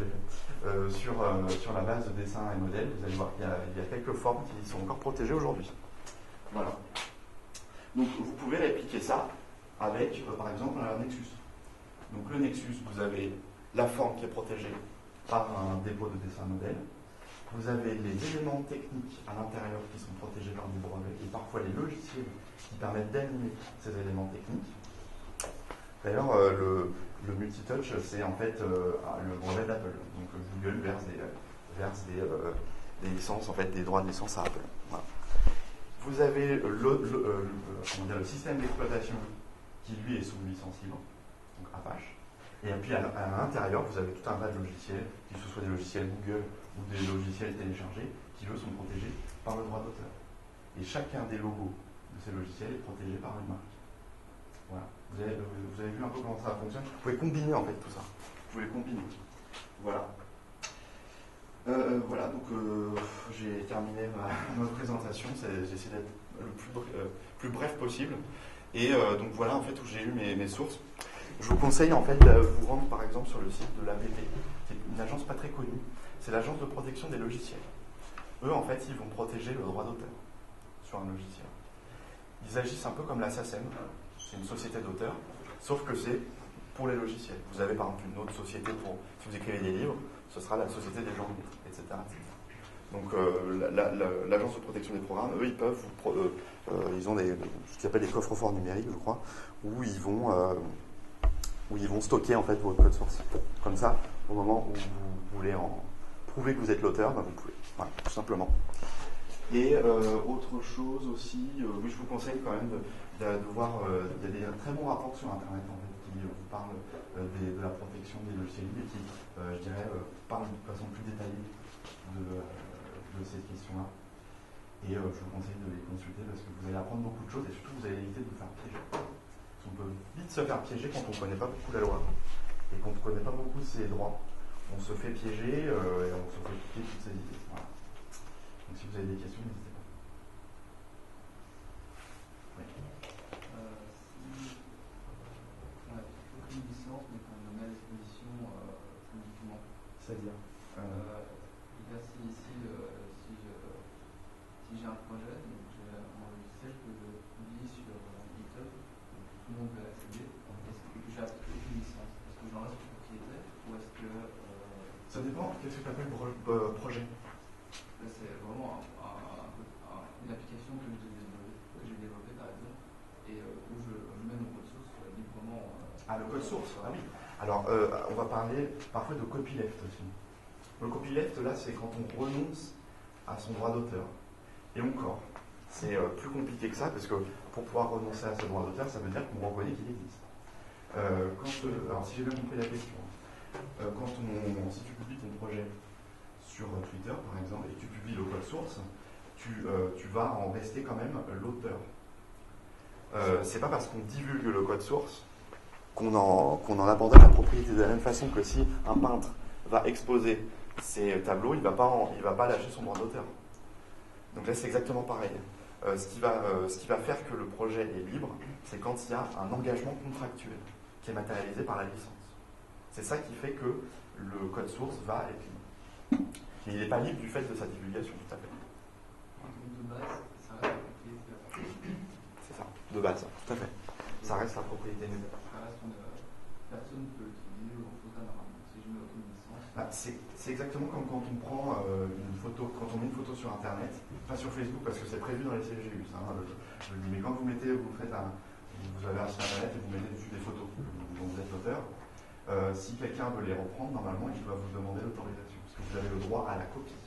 A: sur la base de dessin et modèle, vous allez voir qu'il y a quelques formes qui sont encore protégées aujourd'hui. Voilà. Donc, vous pouvez répliquer ça avec, par exemple, un Nexus. Donc, le Nexus, vous avez la forme qui est protégée par un dépôt de dessin modèle. Vous avez les éléments techniques à l'intérieur qui sont protégés par du brevet et parfois les logiciels qui permettent d'animer ces éléments techniques. D'ailleurs, le multitouch, c'est en fait le brevet d'Apple. Donc Google verse des licences, en fait, des droits de licence à Apple. Voilà. Vous avez le système d'exploitation qui, lui, est sous licence libre, donc Apache. Et puis à l'intérieur, vous avez tout un tas de logiciels, que ce soit des logiciels Google ou des logiciels téléchargés, qui eux sont protégés par le droit d'auteur. Et chacun des logos de ces logiciels est protégé par une marque. Voilà. Vous avez vu un peu comment ça fonctionne. Vous pouvez combiner en fait tout ça. Vous pouvez combiner. Voilà. Voilà, donc j'ai terminé ma présentation. J'ai essayé d'être le plus bref possible. Et donc voilà en fait où j'ai eu mes sources. Je vous conseille en fait de vous rendre par exemple sur le site de l'APT, qui est une agence pas très connue. C'est l'agence de protection des logiciels. Eux en fait ils vont protéger le droit d'auteur sur un logiciel. Ils agissent un peu comme la SACEM, c'est une société d'auteur, sauf que c'est pour les logiciels. Vous avez par exemple une autre société pour, si vous écrivez des livres, ce sera la société des gens libres, etc. Donc l'agence de protection des programmes, eux ils peuvent, ils ont ce qu'ils appellent des coffres-forts numériques, je crois, où ils vont stocker en fait votre code source. Comme ça, au moment où vous voulez en prouver que vous êtes l'auteur, ben vous pouvez. Voilà, tout simplement. Et autre chose aussi, oui, je vous conseille quand même de voir, il y a des très bons rapports sur Internet en fait, qui vous parlent de la protection des logiciels libres et qui, je dirais, parlent de façon plus détaillée de cette question-là. Et je vous conseille de les consulter parce que vous allez apprendre beaucoup de choses et surtout vous allez éviter de vous faire piéger. Parce qu'on peut vite se faire piéger quand on ne connaît pas beaucoup la loi et qu'on ne connaît pas beaucoup ses droits. On se fait piéger et on se fait piquer toutes ses idées. Voilà. Donc si vous avez des questions, n'hésitez pas. Oui.
B: Si on n'a aucune licence mais qu'on le met à disposition publiquement,
A: C'est-à-dire
B: si j'ai un projet, donc j'ai un logiciel que je publie sur GitHub, donc tout le monde peut accéder, est-ce que j'ai aucune licence? Est-ce que j'en reste propriétaire ou est-ce que...
A: Ça dépend, qu'est-ce que tu appelles projet?
B: C'est vraiment une application que j'ai développée par exemple, et où je mets mon code source librement.
A: Le code source, ah oui. Alors, on va parler parfois de copyleft aussi. Le copyleft, là, c'est quand on renonce à son droit d'auteur. Et encore, c'est plus compliqué que ça, parce que pour pouvoir renoncer à ce droit d'auteur, ça veut dire qu'on reconnaît qu'il existe. Alors, si j'ai bien compris la question, si tu publies ton projet sur Twitter, par exemple, et tu publies le code source, tu vas en rester quand même l'auteur. C'est pas parce qu'on divulgue le code source qu'on en abandonne la propriété, de la même façon que si un peintre va exposer ses tableaux, il va pas lâcher son droit d'auteur. Donc là, c'est exactement pareil. Ce qui va faire que le projet est libre, c'est quand il y a un engagement contractuel qui est matérialisé par la licence. C'est ça qui fait que le code source va être libre. Mais il n'est pas libre du fait de sa divulgation, tout à fait.
B: De base, ça reste la propriété.
A: C'est ça, de base, tout à fait. Ça reste la propriété.
B: Ça reste personne ne peut l'utiliser ou en faute normalement, si je mets aucune licence.
A: C'est exactement comme quand on prend une photo, quand on met une photo sur Internet, pas sur Facebook parce que c'est prévu dans les CGU, ça, hein, je le dis, mais quand vous avez un site Internet et vous mettez dessus des photos dont vous êtes l'auteur, si quelqu'un veut les reprendre, normalement il doit vous demander l'autorisation, parce que vous avez le droit à la copie, à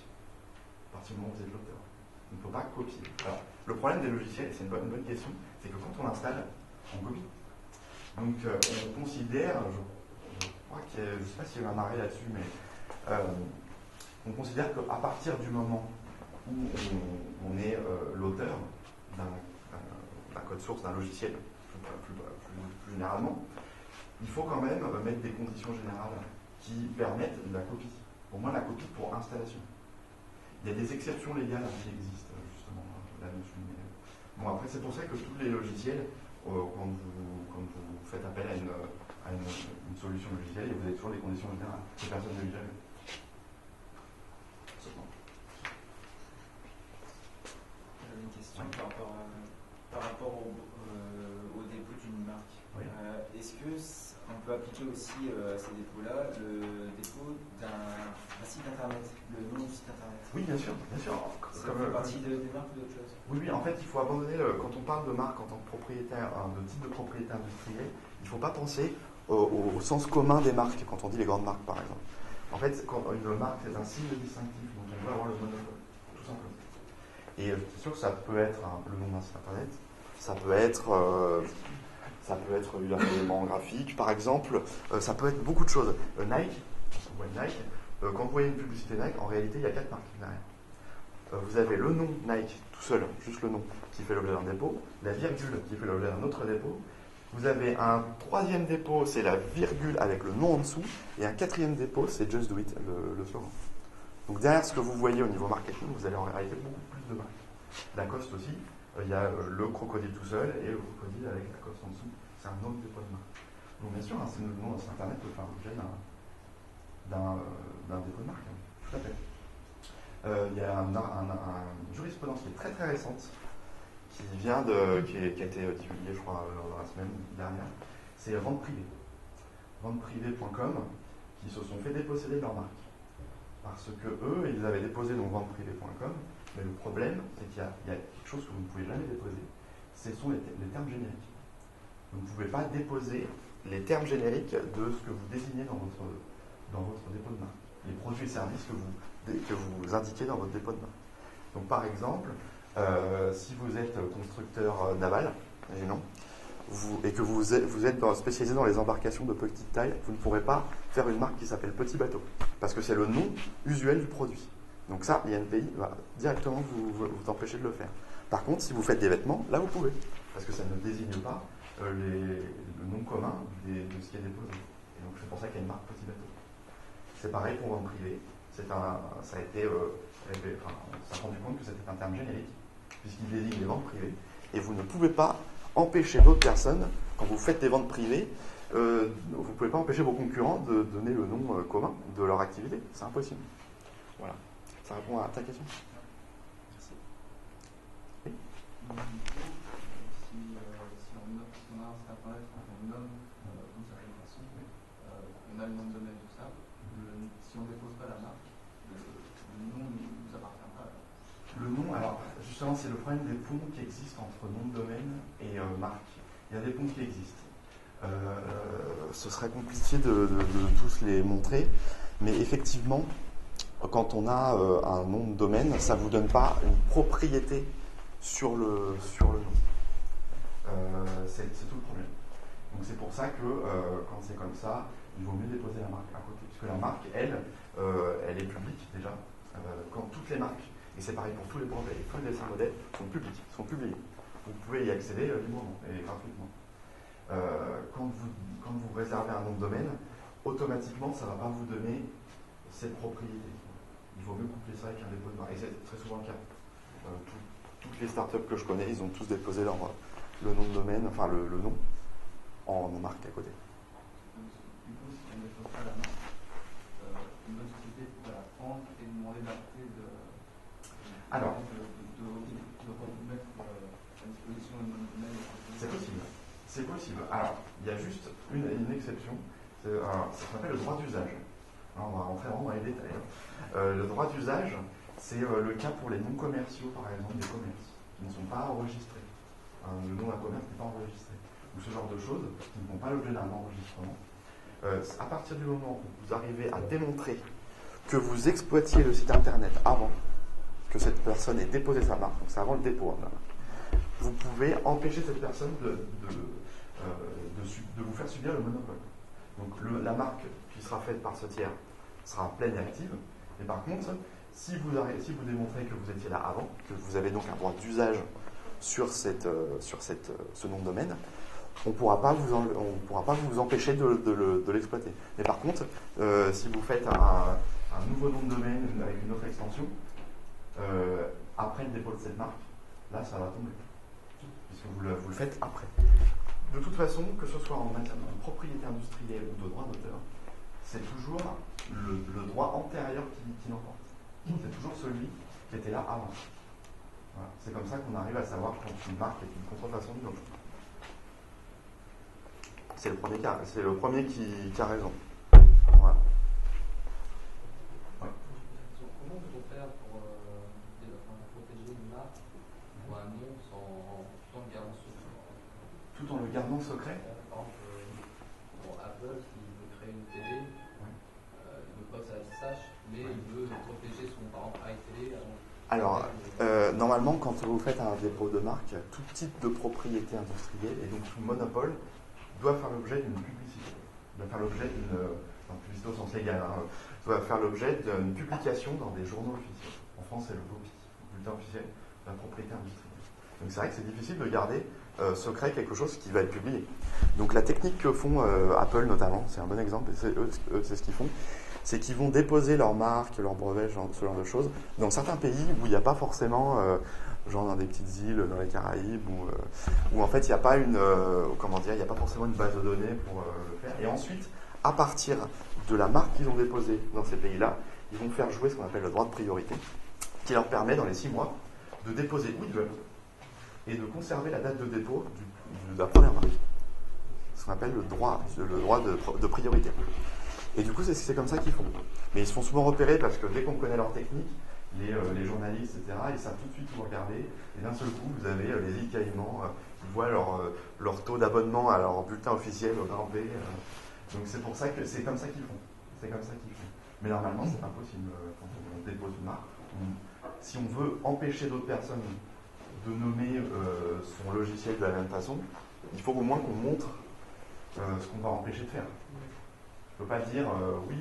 A: partir du moment où vous êtes l'auteur. Il ne faut pas copier. Alors, le problème des logiciels, c'est une bonne question, c'est que quand on l'installe, on copie. Donc on considère, je crois qu'il y a, je ne sais pas s'il y a eu un arrêt là-dessus, mais on considère qu'à partir du moment où on est l'auteur d'un code source, d'un logiciel, plus généralement, il faut quand même mettre des conditions générales qui permettent la copie. Au moins la copie pour installation. Il y a des exceptions légales qui existent justement là-dessus. Bon, après, c'est pour ça que tous les logiciels, quand vous faites appel à une solution logicielle, vous avez toujours des conditions générales que personne ne vit jamais.
C: J'avais une question par rapport au dépôt d'une marque.
A: Oui.
C: Est-ce qu'on peut appliquer aussi à ces dépôts-là le dépôt d'un site internet, le nom du site internet?
A: Oui, bien sûr, bien sûr.
C: Ça fait partie des marques ou d'autres choses?
A: Oui, en fait, il faut abandonner, quand on parle de marque en tant que propriétaire, de type de propriété industrielle, il ne faut pas penser au sens commun des marques, quand on dit les grandes marques, par exemple. En fait, quand une marque, c'est un signe distinctif, donc on peut avoir le monopole, tout simplement. Et c'est sûr que ça peut être le nom d'un site internet, ça peut être un élément graphique, par exemple, ça peut être beaucoup de choses. Nike, quand vous voyez une publicité Nike, en réalité, il y a 4 marques derrière. Vous avez le nom Nike tout seul, juste le nom, qui fait l'objet d'un dépôt, la virgule qui fait l'objet d'un autre dépôt. Vous avez un troisième dépôt, c'est la virgule avec le nom en dessous, et un quatrième dépôt, c'est Just Do It, le slogan. Donc derrière ce que vous voyez au niveau marketing, vous allez en réalité beaucoup plus de marques. Lacoste aussi, il y a le crocodile tout seul et le crocodile avec Lacoste en dessous, c'est un autre dépôt de marque. Donc bien sûr, c'est le nom sur Internet peut faire l'objet d'un dépôt de marque, tout à fait. Il y a une jurisprudence qui est très très récente, qui a été divulguée, je crois, dans la semaine dernière. C'est vente privée. Venteprivée.com, qui se sont fait déposséder leur marque. Parce que eux, ils avaient déposé donc venteprivée.com, mais le problème, c'est qu'il y a quelque chose que vous ne pouvez jamais déposer, ce sont les termes génériques. Vous ne pouvez pas déposer les termes génériques de ce que vous désignez dans votre dépôt de marque. Les produits et services que vous indiquez dans votre dépôt de marque. Donc par exemple, si vous êtes constructeur naval, imaginons, et que vous êtes spécialisé dans les embarcations de petite taille, vous ne pourrez pas faire une marque qui s'appelle Petit Bateau, parce que c'est le nom usuel du produit. Donc ça, l'INPI va directement vous empêcher de le faire. Par contre, si vous faites des vêtements, là vous pouvez, parce que ça ne désigne pas le nom commun de ce qui est déposé. Et donc c'est pour ça qu'il y a une marque Petit Bateau. C'est pareil pour vente privée. Ça a été, on s'est rendu compte que c'était un terme générique, puisqu'il désigne les ventes privées. Et vous ne pouvez pas empêcher d'autres personnes, quand vous faites des ventes privées, vous ne pouvez pas empêcher vos concurrents de donner le nom commun de leur activité. C'est impossible. Voilà. Ça répond à ta question. Merci. Oui.
B: Si on a un site internet, on nomme d'une certaine façon, on a le nom de domaine, tout ça. Si on ne dépose pas la marque, le nom ne nous appartient pas.
A: Le nom, alors justement, c'est le problème des ponts qui existent entre nom de domaine et marque. Il y a des ponts qui existent. Ce serait compliqué de tous les montrer, mais effectivement, quand on a un nom de domaine, ça ne vous donne pas une propriété sur le nom. C'est tout le problème. Donc c'est pour ça que quand c'est comme ça, il vaut mieux déposer la marque à côté. Puisque la marque, elle est publique déjà. Quand toutes les marques, et c'est pareil pour tous les brevets, les feux de dessin modèle, sont publics, sont publiés. Vous pouvez y accéder librement et gratuitement. Quand vous réservez un nom de domaine, automatiquement, ça ne va pas vous donner cette propriété. Il vaut mieux coupler ça avec un dépôt de marque. Et c'est très souvent le cas. Toutes les startups que je connais, ils ont tous déposé le nom de domaine, enfin le nom, en marque à côté.
B: Du coup, si on ne dépose pas la marque, une bonne société peut la prendre et demander d'arrêter de mettre à disposition le nom de domaine.
A: C'est possible. C'est possible. Alors, il y a juste une exception. Ça s'appelle le droit d'usage. Alors, on va rentrer vraiment dans les détails. Le droit d'usage, c'est le cas pour les noms commerciaux, par exemple, des commerces, qui ne sont pas enregistrés. Le nom d'un commerce n'est pas enregistré. Ou ce genre de choses qui ne font pas l'objet d'un enregistrement. À partir du moment où vous arrivez à démontrer que vous exploitiez le site internet avant que cette personne ait déposé sa marque, donc c'est avant le dépôt, vous pouvez empêcher cette personne de vous faire subir le monopole. Donc la marque qui sera faite par ce tiers sera pleine et active, mais par contre, si vous démontrez que vous étiez là avant, que vous avez donc un droit d'usage sur ce nom de domaine, on ne pourra pas vous empêcher de l'exploiter. Mais par contre, si vous faites un nouveau nom de domaine avec une autre extension, après le dépôt de cette marque, là ça va tomber, puisque vous le faites après. De toute façon, que ce soit en matière de propriété industrielle ou de droit d'auteur, c'est toujours le droit antérieur qui l'emporte. C'est toujours celui qui était là avant. Voilà. C'est comme ça qu'on arrive à savoir quand une marque est une contrefaçon d'une autre. C'est le premier qui a raison. Voilà. Ouais.
B: Comment peut-on faire pour protéger une marque ou un nom tout en le gardant secret?
A: Tout en le gardant secret?
B: Par exemple, Apple, s'il veut créer une télé, il ne veut pas que ça se sache, mais il veut protéger son parent iTélé.
A: Alors, normalement, quand vous faites un dépôt de marque, tout type de propriété industrielle et donc tout monopole doit faire l'objet d'une publicité. Doit faire l'objet d'une publicité au sens légal. Doit faire l'objet d'une publication dans des journaux officiels. En France, c'est le BOPI, le bulletin officiel de la propriété industrielle. Donc c'est vrai que c'est difficile de garder secret quelque chose qui va être publié. Donc la technique que font Apple notamment, c'est un bon exemple, c'est ce qu'ils font, c'est qu'ils vont déposer leur marque, leur brevet, ce genre de choses, dans certains pays où il n'y a pas forcément, genre dans des petites îles dans les Caraïbes, où en fait il n'y a pas il n'y a pas forcément une base de données pour le faire. Et ensuite, à partir de la marque qu'ils ont déposée dans ces pays-là, ils vont faire jouer ce qu'on appelle le droit de priorité, qui leur permet dans les 6 mois de déposer où ils veulent et de conserver la date de dépôt de la première marque. Ce qu'on appelle le droit de priorité. Et du coup, c'est comme ça qu'ils font. Mais ils se font souvent repérer parce que dès qu'on connaît leur technique, les journalistes, etc., ils savent tout de suite où regarder. Et d'un seul coup, vous avez les îles Caïmans qui voient leur taux d'abonnement à leur bulletin officiel grimper. Donc c'est pour ça que c'est comme ça qu'ils font. C'est comme ça qu'ils font. Mais normalement, c'est impossible quand on dépose une marque. si on veut empêcher d'autres personnes de nommer son logiciel de la même façon, il faut au moins qu'on montre ce qu'on va empêcher de faire. Je ne peux pas dire oui,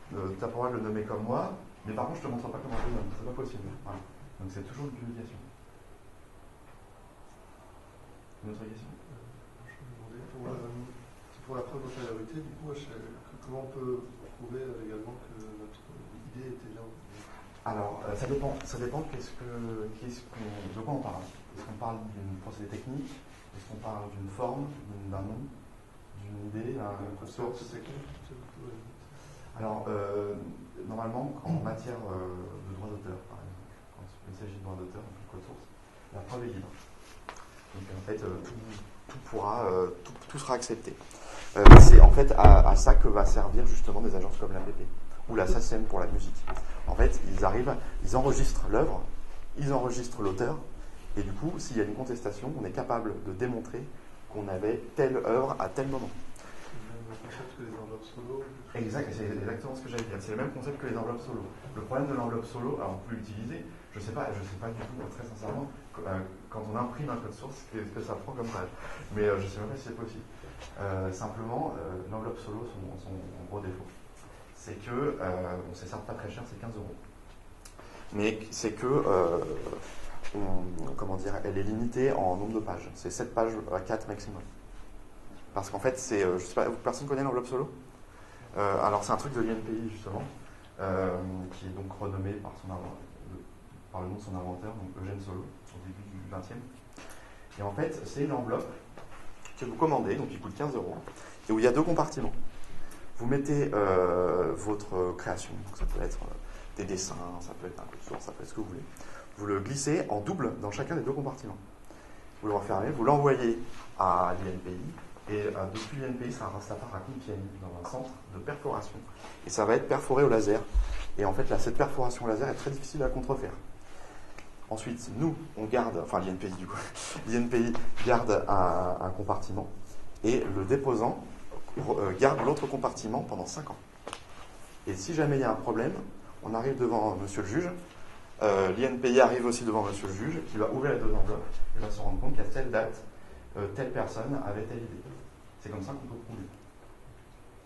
A: tu as le droit de le nommer comme moi, mais par contre je ne te montre pas comment je le nomme. C'est pas possible. Voilà. Donc c'est toujours une publication. Une autre question?
D: Je me demandais pour la preuve d'antériorité, du coup, comment on peut prouver également que notre idée était bien?
A: Alors, ça dépend de quoi on parle. Est-ce qu'on parle d'une procédé technique? Est-ce qu'on parle d'une forme, d'un nom, d'une idée, d'un code source? Alors, normalement, en matière de droit d'auteur, par exemple, quand il s'agit de droit d'auteur, donc de code source, la preuve est libre. Donc, en fait, tout sera accepté. C'est en fait à ça que va servir justement des agences comme l'APP ou la SACEM pour la musique. En fait, ils enregistrent l'œuvre, ils enregistrent l'auteur, et du coup, s'il y a une contestation, on est capable de démontrer qu'on avait telle œuvre à tel moment.
D: C'est le même concept que les enveloppes solo.
A: Exact, c'est exactement ce que j'allais dire. C'est le même concept que les enveloppes solo. Le problème de l'enveloppe solo, alors on peut l'utiliser, je sais pas du tout, très sincèrement, quand on imprime un code source, ce que ça prend comme page. Mais je sais même pas si c'est possible. Simplement, l'enveloppe solo, son gros défaut, c'est que, c'est certes pas très cher, c'est 15 €. Mais c'est que, elle est limitée en nombre de pages. C'est 7 pages à 4 maximum. Parce qu'en fait, je sais pas, personne connaît l'enveloppe solo? Alors c'est un truc de l'INPI justement, qui est donc renommé par le nom de son inventeur, donc Eugène Solo, au début du XXe. Et en fait, c'est une enveloppe que vous commandez, donc qui coûte 15 €, et où il y a 2 compartiments. Vous mettez votre création, donc ça peut être des dessins, ça peut être un code source, ça peut être ce que vous voulez. Vous le glissez en double dans chacun des 2 compartiments. Vous le refermez, vous l'envoyez à l'INPI, et depuis l'INPI, ça part à Compiègne, dans un centre de perforation. Et ça va être perforé au laser. Et en fait, là, cette perforation au laser est très difficile à contrefaire. Ensuite, nous, on garde, enfin l'INPI du coup, l'INPI garde un compartiment, et le déposant garde l'autre compartiment pendant 5 ans. Et si jamais il y a un problème, on arrive devant monsieur le juge, l'INPI arrive aussi devant monsieur le juge, qui va ouvrir les 2 enveloppes, et va se rendre compte qu'à telle date, telle personne avait telle idée. C'est comme ça qu'on peut prouver.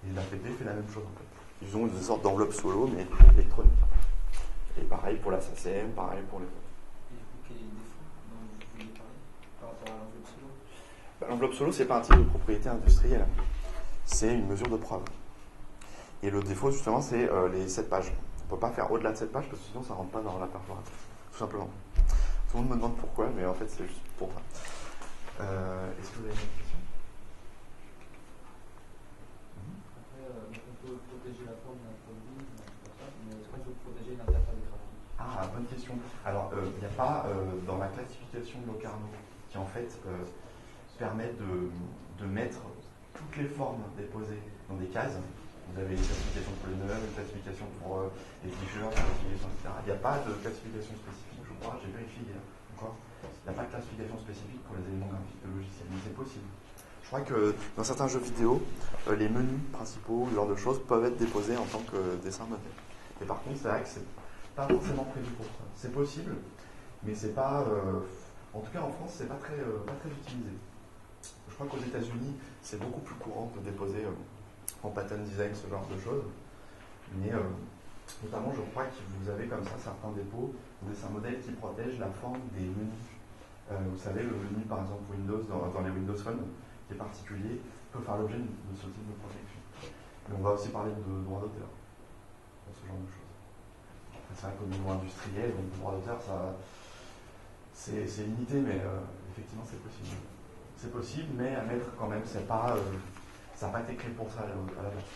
A: Et l'APP fait la même chose en fait. Ils ont une sorte d'enveloppe solo, mais électronique. Et pareil pour la SACEM, pareil pour les autres.
C: Et du coup, quel est le défaut dont vous vouliez parler par rapport à l'enveloppe solo?
A: L'enveloppe solo, c'est pas un type de propriété industrielle. C'est une mesure de preuve. Et le défaut, justement, c'est les 7 pages. On ne peut pas faire au-delà de 7 pages parce que sinon, ça ne rentre pas dans la perforation. Tout simplement. Tout le monde me demande pourquoi, mais en fait, c'est juste pour ça. Est-ce que vous avez une autre question?
B: Après, on peut protéger la forme d'un produit, mais est-ce qu'on peut protéger l'interface graphique?
A: Ah, bonne question. Alors, il n'y a pas dans la classification de Locarno qui en fait permet de mettre toutes les formes déposées dans des cases. Vous avez une classification pour les neuves, une classification pour les t-shirts, une classification, etc. Il n'y a pas de classification spécifique, je crois, j'ai vérifié hier encore. Il n'y a pas de classification spécifique pour les éléments graphiques de logiciels, mais c'est possible. Je crois que dans certains jeux vidéo, les menus principaux, ce genre de choses, peuvent être déposés en tant que dessin modèle. Et par contre, c'est vrai que c'est pas forcément prévu pour ça. C'est possible, mais c'est pas. En tout cas, en France, c'est pas très utilisé. Je crois qu'aux États-Unis, c'est beaucoup plus courant de déposer en pattern design ce genre de choses. Mais notamment, je crois que vous avez comme ça certains dépôts ou dessins modèles qui protègent la forme des menus. Vous savez, le menu, par exemple, Windows, dans les Windows Phone, qui est particulier, peut faire l'objet de ce type de protection. Mais on va aussi parler de droit d'auteur, pour ce genre de choses. C'est vrai qu'au niveau industriel, donc le droit d'auteur, c'est limité, mais effectivement, c'est possible. C'est possible, mais à mettre quand même, ça n'a pas été créé pour ça à la base.